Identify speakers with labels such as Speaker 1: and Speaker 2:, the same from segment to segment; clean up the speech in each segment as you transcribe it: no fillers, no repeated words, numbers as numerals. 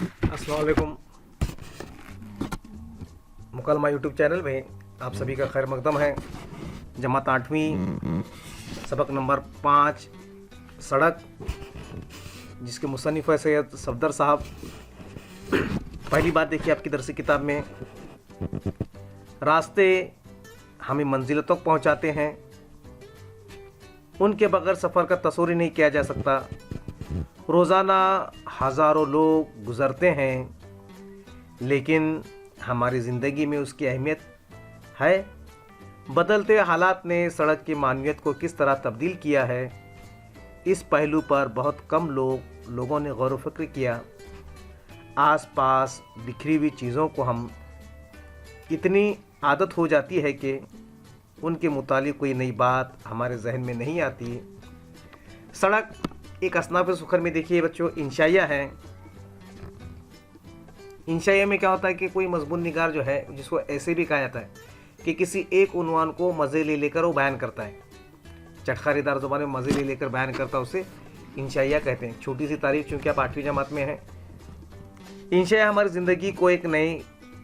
Speaker 1: अस्सलाम वालेकुम। मुकलमा YouTube channel में आप सभी का खैर मकदम है। जमात 8वीं सबक नंबर 5 सड़क, जिसके मुसन्निफ़ है सैयद सफदर साहब। पहली बात देखिए आपकी दरसी किताब में, रास्ते हमें मंजिलों तक पहुंचाते हैं, उनके बगैर सफ़र का तस्वुर ही नहीं किया जा सकता। रोज़ाना हज़ारों लोग गुज़रते हैं, लेकिन हमारी ज़िंदगी में उसकी अहमियत है। बदलते हालात ने सड़क की मानवियत को किस तरह तब्दील किया है, इस पहलू पर बहुत कम लोगों ने गौर व फिक्र किया। आसपास बिखरी हुई चीज़ों को हम इतनी आदत हो जाती है कि उनके मुतालिक कोई नई बात हमारे जहन में नहीं आती। सड़क एक असनाफ़ सुखर में देखिए बच्चों, इंशाइया है। इंशाइया में क्या होता है कि कोई मजबून निगार जो है, जिसको ऐसे भी कहा जाता है कि किसी एक उन्वान को मज़े ले लेकर वो बयान करता है, चटखारीदार ज़ुबान में मज़े ले लेकर बयान करता है, उसे इंशाइया कहते हैं। छोटी सी तारीफ, चूँकि आप 8वीं जमात में हैं। इंशाइया हमारी ज़िंदगी को एक नई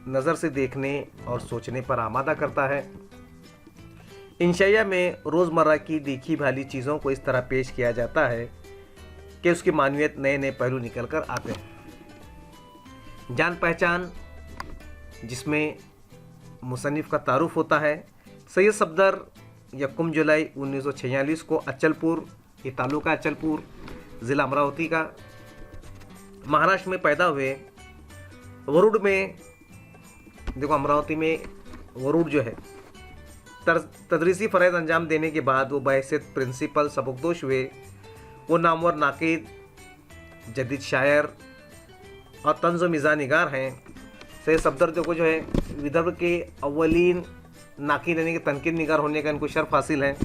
Speaker 1: नज़र से देखने और सोचने पर आमादा करता है। इंशाइया में रोज़मर्रा की देखी भाली चीज़ों को इस तरह पेश किया जाता है कि उसकी मानवियत नए नए पहलू निकल कर आते हैं। जान पहचान, जिसमें मुसन्निफ़ का तारुफ होता है। सैयद सफदर 1 जुलाई 1946 को अचलपुर, ये तालुका अचलपुर, ज़िला अमरावती का, महाराष्ट्र में पैदा हुए। वरुड में, देखो अमरावती में वरुड जो है, तदरीसी फ़रज़ अंजाम देने के बाद वो बहैसियत प्रिंसिपल सबकदोश हुए। वो नामवर नाक़िद, जदीद शायर और तंज़ मिज़ा निगार हैं। सैयद सफदर जो है विदर्भ के अव्वलीन नाक़िद यानी कि तनकीद निगार होने का इनको शर्फ हासिल है।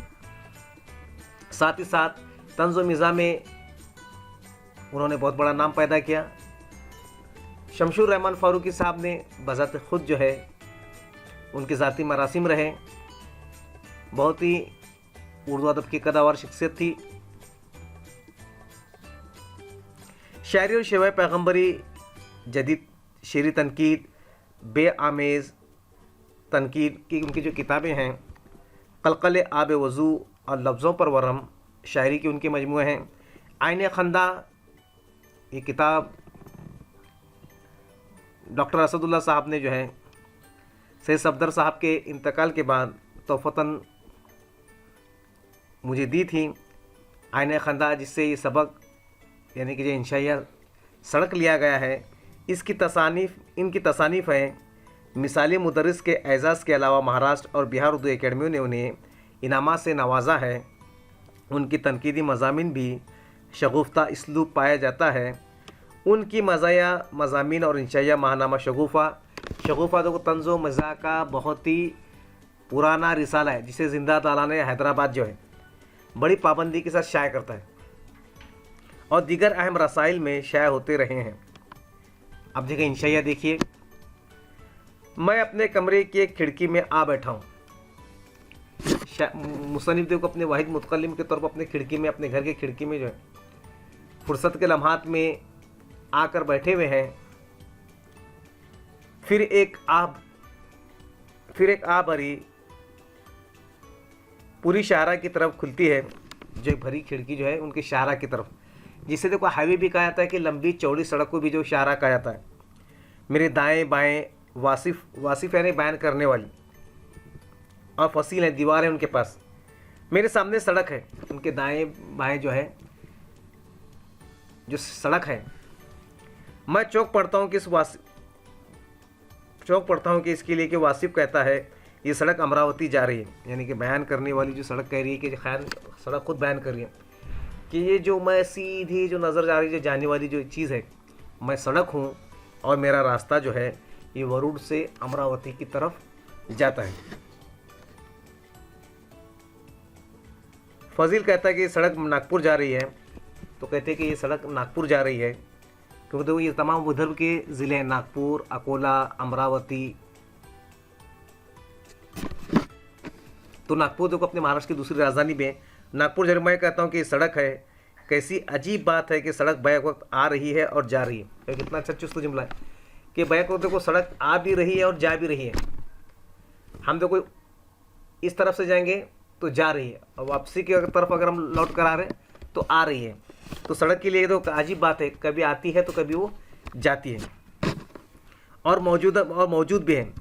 Speaker 1: साथ ही साथ तंज़ मिज़ा में उन्होंने बहुत बड़ा नाम पैदा किया। शमशुर रहमान फ़ारूकी साहब ने बज़ात ख़ुद जो है उनके ज़ाती मरासिम रहे। बहुत ही उर्दू अदब की कदावर शख्सियत थी। शायरी और शेवाए पैगम्बरी, जदीद शेरी तनकीद, बेआमेज़ तनकीद की उनकी जो किताबें हैं, कलकल आब वज़ू और लफ्ज़ों पर वरम, शायरी के उनके मजमूए हैं। आईने खंदा, ये किताब डॉक्टर असदुल्ला साहब ने जो है सैयद सफदर साहब के इंतकाल के बाद तोहफ़तन मुझे दी थी। आईने खंदा, जिससे ये सबक यानी कि जो इंशाइया सड़क लिया गया है, इनकी तसानीफ़ हैं। मिसाली मुदर्रिस के एज़ाज़ के अलावा महाराष्ट्र और बिहार उर्दू एकेडमियों ने उन्हें इनामात से नवाजा है। उनकी तनकीदी मज़ामीन भी शगुफ़्ता इसलूब पाया जाता है। उनकी मज़ाया मज़ामीन और इंशाइया माहनामा शगुफ़ा तो तंज़ व मज़ा का बहुत ही पुराना रिसाला है, जिसे ज़िंदा तालाने हैदराबाद जो है बड़ी पाबंदी के साथ शाया करता है और दीगर अहम रसाइल में शाया होते रहे हैं। अब देखिए इंशाइया, देखिए, मैं अपने कमरे की एक खिड़की में आ बैठा हूँ। मुसन्निफ़ देखो अपने वाहिद मुतकल्लिम के तौर पर अपने खिड़की में, अपने घर की खिड़की में जो है फुर्सत के लम्हात में आकर बैठे हुए हैं। फिर एक आ भरी पूरी शाहरा की तरफ खुलती है, जो भरी खिड़की जो है उनकी शाहरा की तरफ, जिसे देखो हाईवे भी कहा जाता है कि लंबी चौड़ी सड़क को भी जो शाहरा कहा जाता है। मेरे दाएं बाएं वासिफ यानी बयान करने वाली, और फसील है, दीवार है उनके पास। मेरे सामने सड़क है, उनके दाएं बाएं जो है जो सड़क है। मैं चौक पड़ता हूँ कि इसके लिए कि वासिफ कहता है ये सड़क अमरावती जा रही है, यानी कि बयान करने वाली जो सड़क कह रही है कि खैर सड़क खुद बयान कर रही है कि ये जो मैं सीधी जो नज़र जा रही जो जाने वाली जो चीज़ है, मैं सड़क हूँ और मेरा रास्ता जो है ये वरुड से अमरावती की तरफ जाता है। फजील कहता है कि ये सड़क नागपुर जा रही है, तो कहते हैं कि ये सड़क नागपुर जा रही है क्योंकि देखो ये तमाम विदर्भ के ज़िले हैं, नागपुर, अकोला, अमरावती। तो नागपुर देखो अपने महाराष्ट्र की दूसरी राजधानी में, नागपुर जब मैं कहता हूँ कि ये सड़क है, कैसी अजीब बात है कि सड़क बैक वक्त आ रही है और जा रही है। ये कितना अच्छा चुस्त जुमला है कि बैक वक्त देखो सड़क आ भी रही है और जा भी रही है। हम देखो इस तरफ से जाएंगे तो जा रही है, और वापसी की तरफ अगर हम लौट कर आ रहे हैं तो आ रही है। तो सड़क के लिए तो अजीब बात है, कभी आती है तो कभी वो जाती है और मौजूद भी है।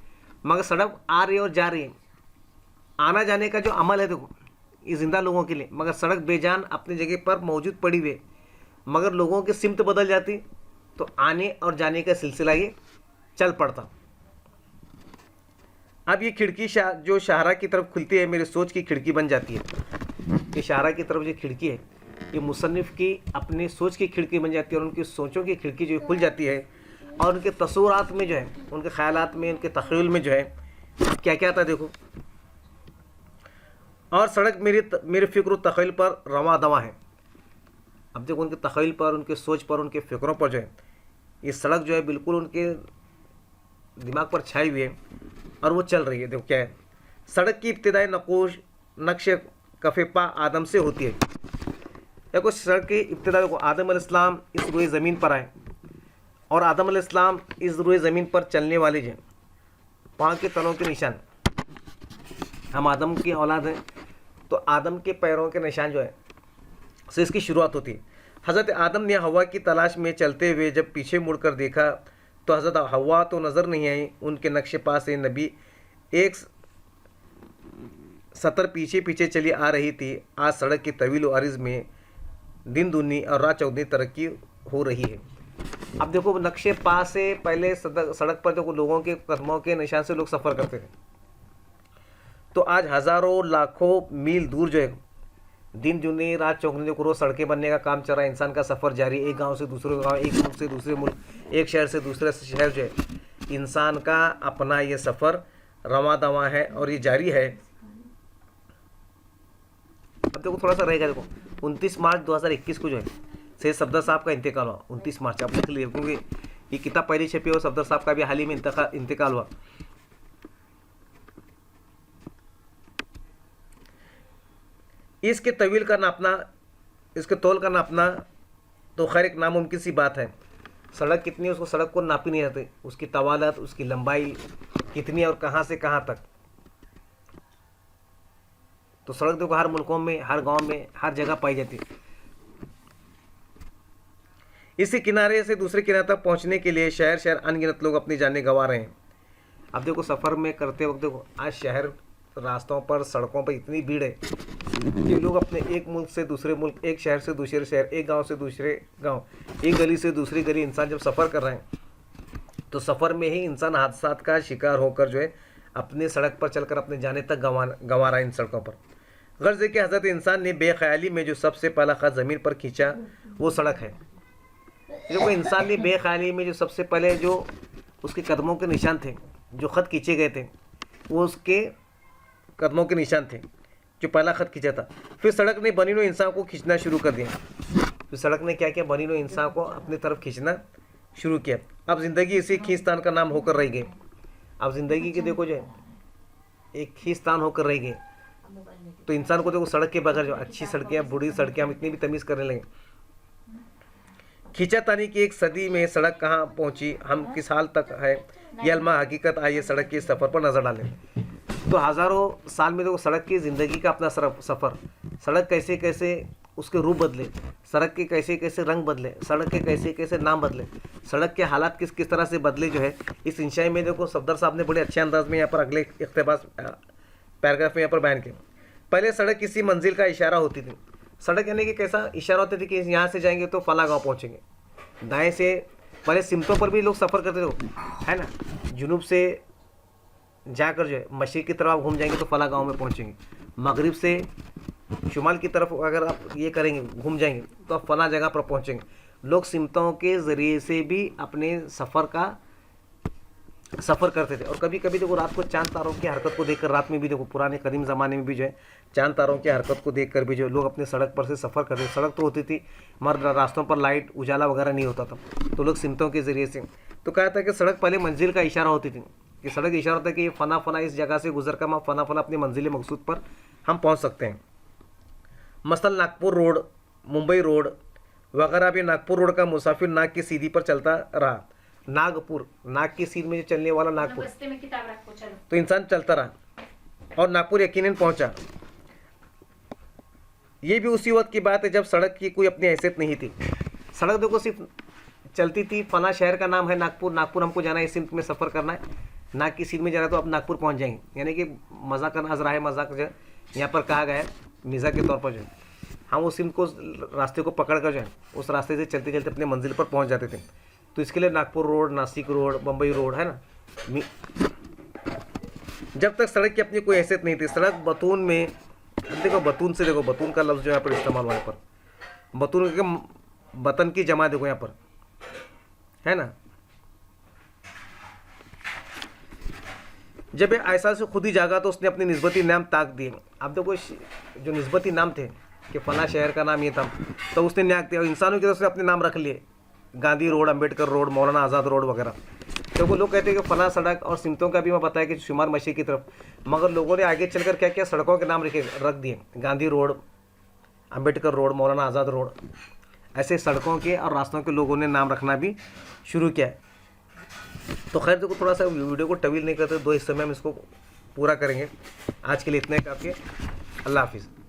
Speaker 1: मगर सड़क आ रही है और जा रही है, आना जाने का जो अमल है देखो ये ज़िंदा लोगों के लिए, मगर सड़क बेजान अपनी जगह पर मौजूद पड़ी हुई है। मगर लोगों की सिमत बदल जाती तो आने और जाने का सिलसिला ये चल पड़ता। अब ये खिड़की जो शाहरा की तरफ खुलती है मेरी सोच की खिड़की बन जाती है। ये शाहरा की तरफ जो खिड़की है ये मुसन्निफ़ की अपनी सोच की खिड़की बन जाती है, और उनकी सोचों की खिड़की जो खुल जाती है, और उनके तस्वुरात में जो है, उनके ख्यालात में, उनके तख़य्युल में जो है क्या क्या आता है देखो। और सड़क मेरे फ़िक्र तख़य्युल पर रवा दवा है। अब देखो उनके तख़य्युल पर, उनके सोच पर, उनके फ़िक्रों पर जो है ये सड़क जो है बिल्कुल उनके दिमाग पर छाई हुई है और वो चल रही है। देखो क्या है, सड़क की इब्तिदाई नक्श कफ़ेपा आदम से होती है। देखो सड़क की इब्तिदा को आदम अलैहिस्सलाम इस रुए ज़मीन पर आए, और आदम अलैहिस्सलाम इस रुए ज़मीन पर चलने वाले जो पाँव के तलों के निशान, हम आदम की औलाद हैं तो आदम के पैरों के निशान जो है से इसकी शुरुआत होती है। हज़रत आदम ने हवा की तलाश में चलते हुए जब पीछे मुड़कर देखा तो हज़रत हवा तो नज़र नहीं आई। उनके नक्शे पास से नबी एक सतर पीछे पीछे चली आ रही थी। आज सड़क की तवील व अर्ज़ में दिन दूनी और रात चौगनी तरक्की हो रही है। अब देखो नक्शे पास से पहले सड़क पर देखो लोगों के कदमों के निशान से लोग सफ़र करते थे, तो आज हज़ारों लाखों मील दूर जो है दिन जुनी रात चौगनी जो रोज़ सड़कें बनने का काम चल रहा है। इंसान का सफ़र जारी, एक गांव से दूसरे गांव, एक मुल्क से दूसरे मुल्क, एक शहर से दूसरे शहर जो है इंसान का अपना ये सफ़र रवा दवा है और ये जारी है। अब देखो थोड़ा सा रहेगा, देखो 29 मार्च 2021 को जो है सैयद सफदर साहब का इंतकाल हुआ। 29 मार्च आप लिख लीजिए, क्योंकि ये किताब पहले छपी और सफदर साहब का भी हाल ही में इंतकाल हुआ। इसके तवील का नापना, इसके तौल का नापना तो खैर एक नामुमकिन सी बात है। सड़क कितनी है उसको सड़क को नापी नहीं जाती, उसकी तवालत, उसकी लंबाई कितनी है और कहाँ से कहाँ तक। तो सड़क देखो हर मुल्कों में, हर गांव में, हर जगह पाई जाती है। इसी किनारे से दूसरे किनारे तक पहुंचने के लिए शहर शहर अनगिनत लोग अपनी जानें गंवा रहे हैं। अब देखो सफ़र में करते वक्त देखो आज शहर रास्तों पर, सड़कों पर इतनी भीड़ है कि लोग अपने एक मुल्क से दूसरे मुल्क, एक शहर से दूसरे शहर, एक गांव से दूसरे गांव, एक गली से दूसरी गली इंसान जब सफ़र कर रहे हैं तो सफ़र में ही इंसान हादसात का शिकार होकर जो है अपने सड़क पर चलकर अपने जाने तक गंवा रहा है इन सड़कों पर। गर्ज है कि हज़रत इंसान ने बेख्याली में जो सबसे पहला ख़त ज़मीन पर खींचा वो सड़क है। जो कोई इंसान ने बेख्याली में जो सबसे पहले जो उसके कदमों के निशान थे, जो ख़त खींचे गए थे, वो उसके कदमों के निशान थे जो पहला ख़त खींचा था। फिर सड़क ने बनी नो इंसान को खींचना शुरू कर दिया। फिर सड़क ने क्या किया, बनी नो इंसान को अपनी तरफ खींचना शुरू किया। अब ज़िंदगी इसी खींचतान का नाम होकर रह गई। अब ज़िंदगी के देखो जो है एक खींचतान होकर रह गई। तो इंसान को देखो सड़क के बगैर जो अच्छी सड़कें, बुरी सड़कें, हम इतनी भी तमीज़ करने लगे। खींचातानी की एक सदी में सड़क कहाँ पहुँची, हम किस हाल तक है, ये अलमा हकीकत आइए सड़क के सफ़र पर नज़र डालें। तो हज़ारों साल में देखो सड़क की ज़िंदगी का अपना सफ़र, सड़क कैसे कैसे उसके रूप बदले, सड़क के कैसे कैसे रंग बदले, सड़क के कैसे कैसे नाम बदले, सड़क के हालात किस किस तरह से बदले जो है इस इंशाई में देखो सफदर साहब ने बड़े अच्छे अंदाज में यहाँ पर अगले इक़्तिबास पैराग्राफ में यहाँ पर बयान किया। पहले सड़क किसी मंजिल का इशारा होती थी। सड़क यानी कि कैसा इशारा होता था कि यहाँ से जाएंगे तो फला गाँव पहुँचेंगे। दाएँ से पहले सिमतों पर भी लोग सफ़र करते थे, है ना, जुनूब से जाकर जो है मशरिक़ की तरफ घूम जाएंगे तो फला गांव में पहुंचेंगे, मगरिब से शुमाल की तरफ अगर आप ये करेंगे घूम जाएंगे तो आप फला जगह पर पहुंचेंगे। लोग सिमतों के ज़रिए से भी अपने सफ़र करते थे। और कभी कभी देखो रात को चांद तारों की हरकत को देखकर, रात में भी देखो पुराने कदीम ज़माने में भी जो है चांद तारों की हरकत को देखकर भी जो लोग अपने सड़क पर से सफ़र करते थे। सड़क तो होती थी मगर रास्तों पर लाइट उजाला वगैरह नहीं होता था, तो लोग सिमतों के ज़रिए से, तो कहा था कि सड़क पहले मंजिल का इशारा होती थी, कि सड़क इशारा होता है कि ये फ़ना इस जगह से गुजर कर हम फ़ना अपनी मंजिल मकसूद पर हम पहुँच सकते हैं। मसलन नागपुर रोड मुंबई रोड वगैरह भी नागपुर रोड का मुसाफिर नाग की सीधी पर चलता रहा। नागपुर, नाग की सीध में जो चलने वाला नागपुर,
Speaker 2: बस्ते में किताब रखो चलो।
Speaker 1: तो इंसान चलता रहा और नागपुर यकीनन पहुंचा। ये भी उसी वक्त की बात है जब सड़क की कोई अपनी हैसियत नहीं थी। सड़क देखो सिर्फ चलती थी, फना शहर का नाम है नागपुर, नागपुर हमको जाना है, इस सिमत में सफ़र करना है, नाग की सीध में जाना है तो आप नागपुर पहुंच जाएंगे। यानी कि मजाक का नजरा है, मजाक जो है यहाँ पर कहा गया है मिज़ाक के तौर पर जो है हम उस सिमत को, रास्ते को पकड़ कर जो है उस रास्ते से चलते चलते अपने मंजिल पर पहुँच जाते थे। तो इसके लिए Nagpur road, Nashik road, Bombay road है ना। जब तक सड़क की अपनी कोई हैसियत नहीं थी, सड़क बतून में, देखो बतून से, देखो बतून का लफ्ज़ जो यहाँ पर इस्तेमाल हुआ, यहाँ पर बतून के बतन की जमा देखो यहाँ पर है ना। जब ये ऐसा से खुद ही जागा तो उसने अपने निस्बती नाम ताक दिए। अब देखो जो निस्बती नाम थे कि फला शहर का नाम ये था, तो उसने न्याक दिया, इंसानों की तरफ से अपने नाम रख लिए, गांधी रोड, अंबेडकर रोड, मौलाना आज़ाद रोड वगैरह। तो वो लोग कहते हैं कि फला सड़क, और सिमतों का भी मैं बताया कि शुमार मशीह की तरफ, मगर लोगों ने आगे चलकर क्या किया, सड़कों के नाम रख दिए, गांधी रोड, अंबेडकर रोड, मौलाना आज़ाद रोड, ऐसे सड़कों के और रास्तों के लोगों ने नाम रखना भी शुरू किया। तो खैर देखो थोड़ा सा वीडियो को टवील नहीं करते, 2 हिस्से में हम इसको पूरा करेंगे। आज के लिए इतना ही काफ़ी है। अल्लाह हाफिज़।